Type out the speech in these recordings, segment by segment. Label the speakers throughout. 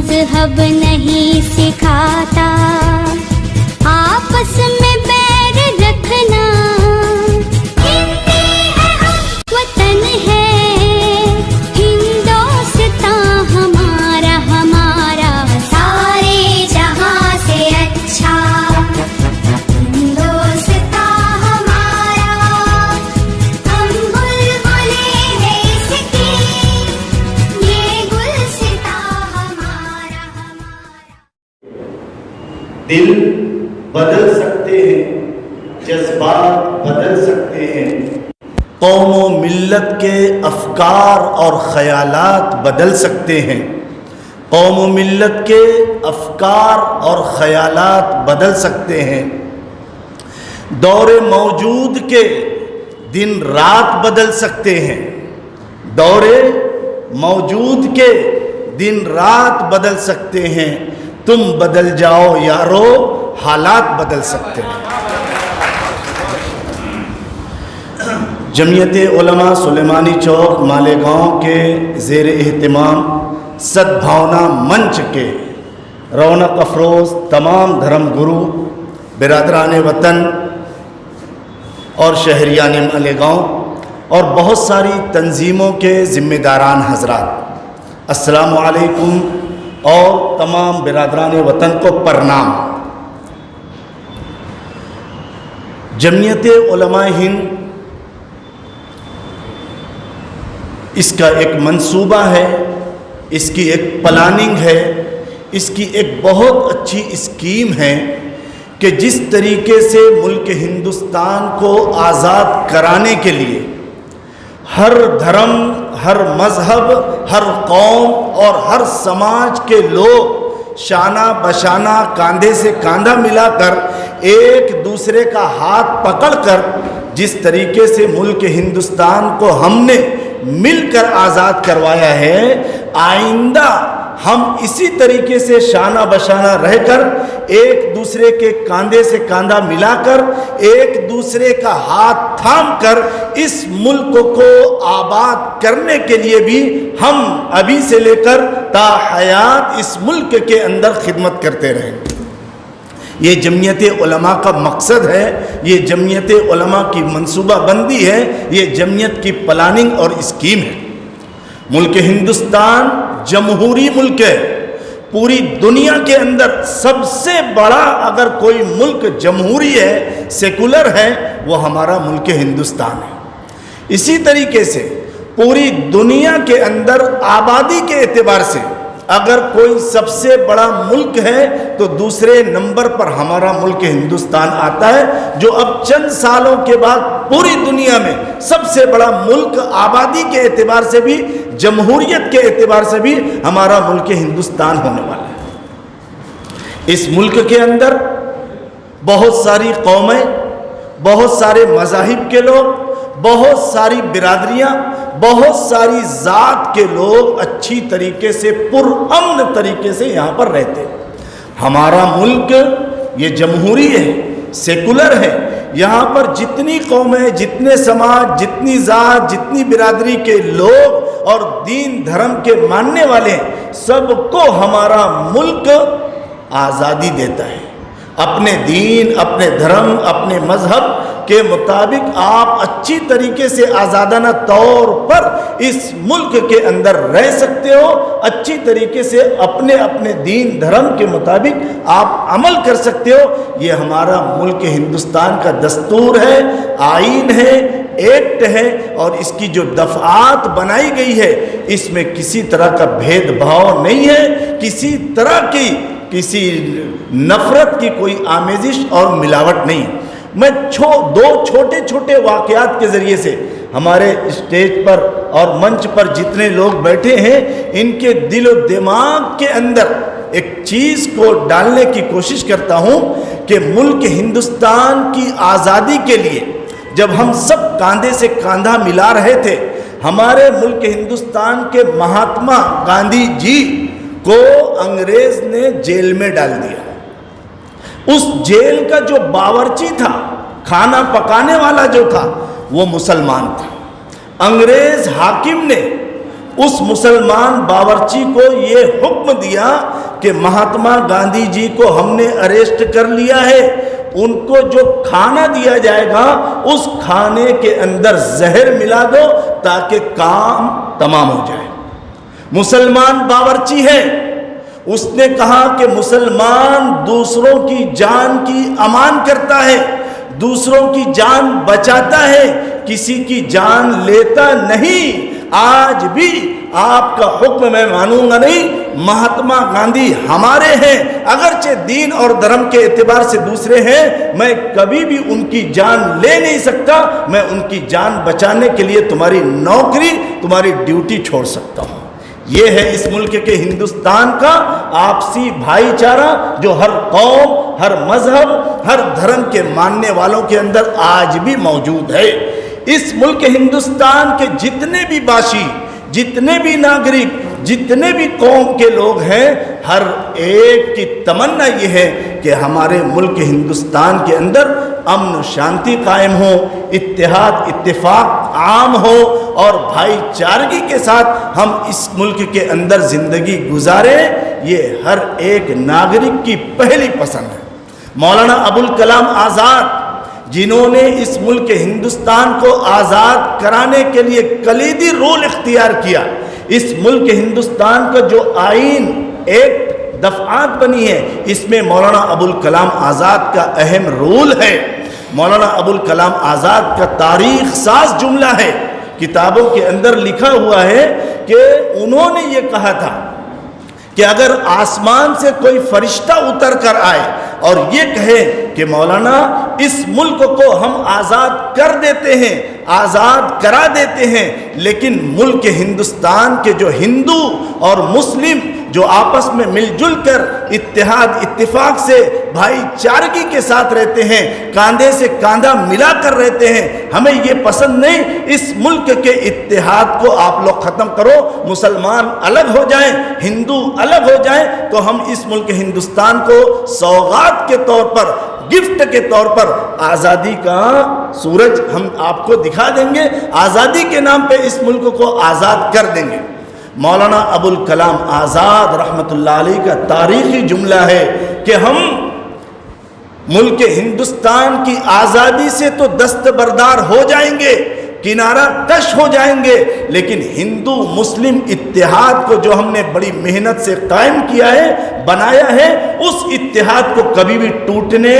Speaker 1: مذہب نہیں سکھاتا آپس میں بیر رکھنا، وطن ہے ہندوستان ہمارا، ہمارا سارے جہاں سے اچھا ہندوستان ہمارا، ہم بلبلیں ہیں اس کی، یہ گلستان ہمارا، ہمارا۔
Speaker 2: دل بدل سکتے ہیں، جذبات بدل سکتے ہیں، قوم و ملت کے افکار اور خیالات بدل سکتے ہیں، قوم و ملت کے افکار اور خیالات بدل سکتے ہیں، دور موجود کے دن رات بدل سکتے ہیں، دور موجود کے دن رات بدل سکتے ہیں، تم بدل جاؤ یارو حالات بدل سکتے ہیں۔ جمعیت علماء سلیمانی چوک مالیگاؤں کے زیر اہتمام سدبھاونا منچ کے رونق افروز تمام دھرم گرو، برادران وطن اور شہریان مالیگاؤں اور بہت ساری تنظیموں کے ذمہ داران حضرات، السلام علیکم اور تمام برادران وطن کو پرنام۔ جمعیت علماء ہند اس کا ایک منصوبہ ہے، اس کی ایک پلاننگ ہے، اس کی ایک بہت اچھی اسکیم ہے کہ جس طریقے سے ملک ہندوستان کو آزاد کرانے کے لیے ہر دھرم، ہر مذہب، ہر قوم اور ہر سماج کے لوگ شانہ بشانہ کاندھے سے کاندھا ملا کر ایک دوسرے کا ہاتھ پکڑ کر جس طریقے سے ملک ہندوستان کو ہم نے مل کر آزاد کروایا ہے، آئندہ ہم اسی طریقے سے شانہ بشانہ رہ کر ایک دوسرے کے کاندھے سے کاندھا ملا کر ایک دوسرے کا ہاتھ تھام کر اس ملک کو آباد کرنے کے لیے بھی ہم ابھی سے لے کر تا حیات اس ملک کے اندر خدمت کرتے رہیں۔ یہ جمعیت علماء کا مقصد ہے، یہ جمعیت علماء کی منصوبہ بندی ہے، یہ جمعیت کی پلاننگ اور اسکیم ہے۔ ملک ہندوستان جمہوری ملک ہے، پوری دنیا کے اندر سب سے بڑا اگر کوئی ملک جمہوری ہے، سیکولر ہے، وہ ہمارا ملک ہندوستان ہے۔ اسی طریقے سے پوری دنیا کے اندر آبادی کے اعتبار سے اگر کوئی سب سے بڑا ملک ہے تو دوسرے نمبر پر ہمارا ملک ہندوستان آتا ہے، جو اب چند سالوں کے بعد پوری دنیا میں سب سے بڑا ملک آبادی کے اعتبار سے بھی، جمہوریت کے اعتبار سے بھی ہمارا ملک ہندوستان ہونے والا ہے۔ اس ملک کے اندر بہت ساری قومیں، بہت سارے مذاہب کے لوگ، بہت ساری برادریاں، بہت ساری ذات کے لوگ اچھی طریقے سے پرامن طریقے سے یہاں پر رہتے ہیں۔ ہمارا ملک یہ جمہوری ہے، سیکولر ہے، یہاں پر جتنی قومیں، جتنے سماج، جتنی ذات، جتنی برادری کے لوگ اور دین دھرم کے ماننے والے ہیں، سب کو ہمارا ملک آزادی دیتا ہے۔ اپنے دین، اپنے دھرم، اپنے مذہب کے مطابق آپ اچھی طریقے سے آزادانہ طور پر اس ملک کے اندر رہ سکتے ہو، اچھی طریقے سے اپنے اپنے دین دھرم کے مطابق آپ عمل کر سکتے ہو۔ یہ ہمارا ملک ہندوستان کا دستور ہے، آئین ہے، ایکٹ ہے، اور اس کی جو دفعات بنائی گئی ہے اس میں کسی طرح کا بھید بھاؤ نہیں ہے، کسی طرح کی کسی نفرت کی کوئی آمیزش اور ملاوٹ نہیں ہے۔ میں دو چھوٹے چھوٹے واقعات کے ذریعے سے ہمارے اسٹیج پر اور منچ پر جتنے لوگ بیٹھے ہیں ان کے دل و دماغ کے اندر ایک چیز کو ڈالنے کی کوشش کرتا ہوں کہ ملک ہندوستان کی آزادی کے لیے جب ہم سب کاندھے سے کاندھا ملا رہے تھے، ہمارے ملک ہندوستان کے مہاتما گاندھی جی کو انگریز نے جیل میں ڈال دیا۔ اس جیل کا جو باورچی تھا، کھانا پکانے والا جو تھا، وہ مسلمان تھا۔ انگریز حاکم نے उस मुसलमान बावर्ची को ये हुक्म दिया कि महात्मा गांधी जी को हमने अरेस्ट कर लिया है, उनको जो खाना दिया जाएगा उस खाने के अंदर जहर मिला दो ताकि काम तमाम हो जाए। मुसलमान बावर्ची है, उसने कहा कि मुसलमान दूसरों की जान की अमान करता है, दूसरों की जान बचाता है, किसी की जान लेता नहीं। आज भी आपका हुक्म मैं मानूंगा नहीं। महात्मा गांधी हमारे हैं, अगरचे दीन और धर्म के एतबार से दूसरे हैं, मैं कभी भी उनकी जान ले नहीं सकता। मैं उनकी जान बचाने के लिए तुम्हारी नौकरी, तुम्हारी ड्यूटी छोड़ सकता हूँ। ये है इस मुल्क के हिंदुस्तान का आपसी भाईचारा, जो हर कौम, हर मजहब, हर धर्म के मानने वालों के अंदर आज भी मौजूद है। इस मुल्क हिंदुस्तान के जितने भी बाशी, जितने भी नागरिक, जितने भी कौम के लोग हैं, हर एक की तमन्ना ये है कि हमारे मुल्क हिंदुस्तान के अंदर अमन शांति कायम हो, इत्तेहाद इत्तेफाक आम हो और भाईचारगी के साथ हम इस मुल्क के अंदर ज़िंदगी गुजारें। ये हर एक नागरिक की पहली पसंद है। मौलाना अबुल कलाम आज़ाद, जिन्होंने इस मुल्क हिंदुस्तान को आज़ाद कराने के लिए कलीदी रोल इख्तियार किया, इस मुल्क हिंदुस्तान का जो आइन एक दफ़ात बनी है, इसमें मौलाना अबुल कलाम आज़ाद का अहम रोल है। मौलाना अबुल कलाम आज़ाद का तारीख़ साज जुमला है, किताबों के अंदर लिखा हुआ है कि उन्होंने ये कहा था कि अगर आसमान से कोई फरिश्ता उतर कर आए और ये कहे कि मौलाना इस मुल्क को हम आज़ाद कर देते हैं, आज़ाद करा देते हैं, लेकिन मुल्क हिंदुस्तान के जो हिंदू और मुस्लिम जो आपस में मिलजुल कर इत्तेहाद इत्तिफाक से भाईचारगी के साथ रहते हैं, कांधे से कांधा मिला कर रहते हैं, हमें ये पसंद नहीं। इस मुल्क के इत्तेहाद को आप लोग ख़त्म करो, मुसलमान अलग हो जाएं, हिंदू अलग हो जाएं, तो हम इस मुल्क हिंदुस्तान को सौगात के तौर पर, गिफ्ट के तौर पर आज़ादी का सूरज हम आपको दिखा देंगे, आज़ादी के नाम पे इस मुल्क को आज़ाद कर देंगे। मौलाना अबुल कलाम आज़ाद रहमतुल्लाह अलैह का तारीख़ी जुमला है कि हम मुल्क हिंदुस्तान की आज़ादी से तो दस्तबरदार हो जाएंगे, किनारा कश हो जाएंगे, लेकिन हिंदू मुस्लिम इत्तेहाद को जो हमने बड़ी मेहनत से कायम किया है, बनाया है, उस इत्तेहाद को कभी भी टूटने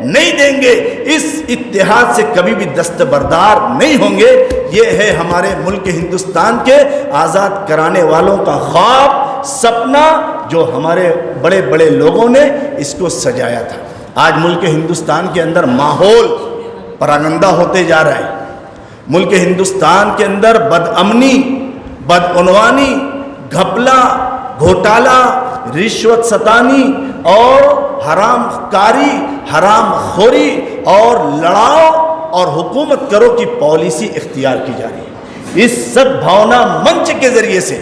Speaker 2: नहीं देंगे, इस इत्तेहाद से कभी भी दस्तबरदार नहीं होंगे। ये है हमारे मुल्क हिंदुस्तान के आज़ाद कराने वालों का ख्वाब, सपना, जो हमारे बड़े बड़े लोगों ने इसको सजाया था। आज मुल्क हिंदुस्तान के अंदर माहौल परागंदा होते जा रहा है। मुल्क हिंदुस्तान के अंदर बदअमनी, बदउनवानी, घपला, घोटाला, रिश्वत सतानी और हराम कारी, हराम खोरी और लड़ाओ और हुकूमत करो की पॉलिसी इख्तियार की जा रही है। इस सब भावना मंच के ज़रिए से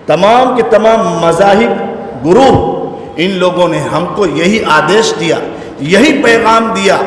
Speaker 2: तमाम के तमाम मज़ाहिब गुरूह, इन लोगों ने हमको यही आदेश दिया, यही पैगाम दिया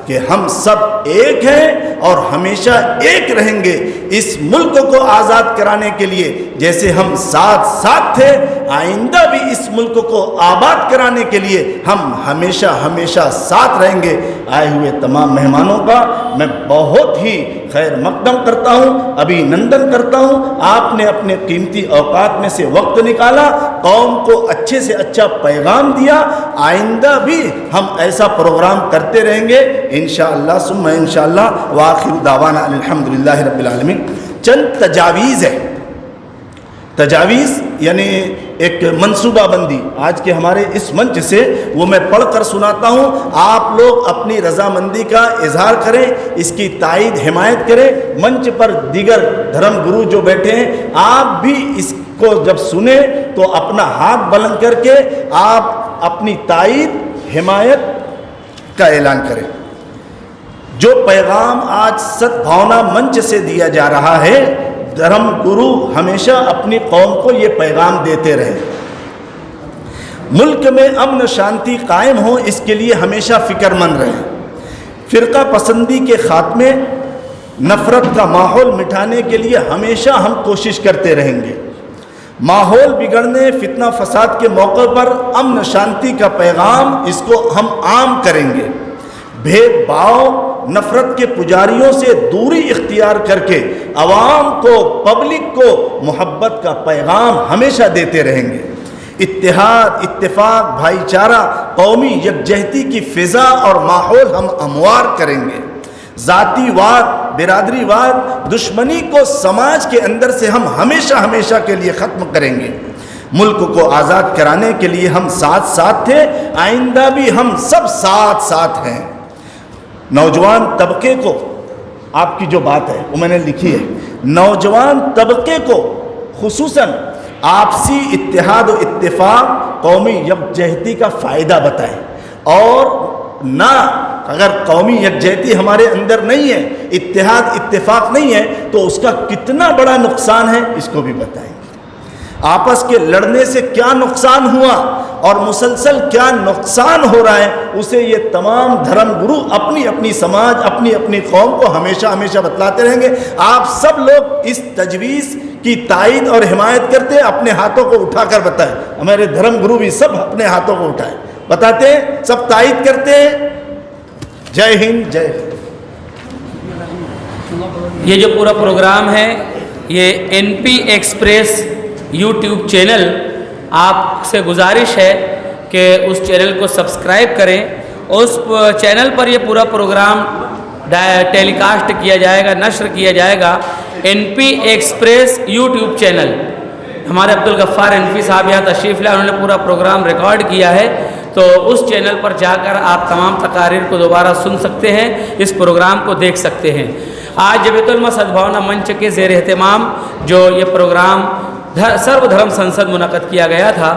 Speaker 2: कि हम सब एक हैं और हमेशा एक रहेंगे। इस मुल्क को आज़ाद कराने के लिए जैसे हम साथ साथ थे, आइंदा भी इस मुल्क को आबाद कराने के लिए हम हमेशा हमेशा साथ रहेंगे। आए हुए तमाम मेहमानों का मैं बहुत ही खैर मकदम करता हूँ, अभिनंदन करता हूँ। आपने अपने कीमती औकात में से वक्त निकाला, कौम को अच्छे से अच्छा पैगाम दिया। आइंदा भी हम ऐसा प्रोग्राम करते रहेंगे इंशाअल्लाह सुम्मा इंशाअल्लाह। वाखिर दावाना अल्हम्दुलिल्लाहि रब्बिल आलमीन। चंद तजावीज़ है, तजावीज़ यानी एक मनसूबाबंदी आज के हमारे इस मंच से, वो मैं पढ़ कर सुनाता हूँ। आप लोग अपनी रजामंदी का इजहार करें, इसकी तायीद हिमायत करें। मंच पर दीगर धर्म गुरु जो बैठे हैं, आप भी इसको जब सुने तो अपना हाथ बुलंद करके आप अपनी तायीद हिमायत का ऐलान करें। जो पैगाम आज सद्भावना मंच से दिया जा रहा है, धर्म गुरु हमेशा अपनी कौम को ये पैगाम देते रहे। मुल्क में अमन शांति कायम हो, इसके लिए हमेशा फ़िक्रमंद रहे। फ़िरका पसंदी के ख़ात्मे, नफ़रत का माहौल मिटाने के लिए हमेशा हम कोशिश करते रहेंगे। माहौल बिगड़ने, फितना फसाद के मौके पर अमन शांति का पैगाम, इसको हम आम करेंगे। भेदभाव, नफरत के पुजारियों से दूरी इख्तियार करके अवाम को, पब्लिक को मोहब्बत का पैगाम हमेशा देते रहेंगे। इत्तेहाद, इत्तेफाक, भाईचारा, कौमी यकजहती की फ़िज़ा और माहौल हम हमवार करेंगे। ज़ातीवाद, बिरादरीवाद, दुश्मनी को समाज के अंदर से हम हमेशा हमेशा के लिए ख़त्म करेंगे। मुल्क को आज़ाद कराने के लिए हम साथ साथ थे, आइंदा भी हम सब साथ साथ हैं। नौजवान तबके को, आपकी जो बात है वो मैंने लिखी है, नौजवान तबके को खुसूसन आपसी इत्तेहाद और इत्तेफाक, कौमी यकजहती का फ़ायदा बताएं। और ना, अगर कौमी यकजहती हमारे अंदर नहीं है, इत्तेहाद इत्तेफाक नहीं है, तो उसका कितना बड़ा नुकसान है इसको भी बताएं। आपस के लड़ने से क्या नुकसान हुआ और मुसलसल क्या नुकसान हो रहा है, उसे ये तमाम धर्म गुरु अपनी अपनी समाज, अपनी अपनी कौम को हमेशा हमेशा बतलाते रहेंगे। आप सब लोग इस तजवीज़ की तायद और हिमायत करते, अपने हाथों को उठाकर बताएं। हमारे धर्म गुरु भी सब अपने हाथों को उठाए, बताते हैं, सब तायद करते हैं। जय हिंद, जय हिंद।
Speaker 3: ये जो पूरा प्रोग्राम है, ये NP एक्सप्रेस यूट्यूब चैनल, आपसे गुजारिश है कि उस चैनल को सब्सक्राइब करें। उस चैनल पर ये पूरा प्रोग्राम टेलीकास्ट किया जाएगा, नश्र किया जाएगा। NP एक्सप्रेस यूट्यूब चैनल, हमारे अब्दुल गफ्फार NP साहब यहाँ तशरीफ़ लाए, उन्होंने पूरा प्रोग्राम रिकॉर्ड किया है। तो उस चैनल पर जाकर आप तमाम तकारीर को दोबारा सुन सकते हैं, इस प्रोग्राम को देख सकते हैं। आज जबीयतुल उलमा सद्भावना मंच के ज़ेर एहतमाम जो ये प्रोग्राम सर्वधर्म संसद मुनक़द किया गया था,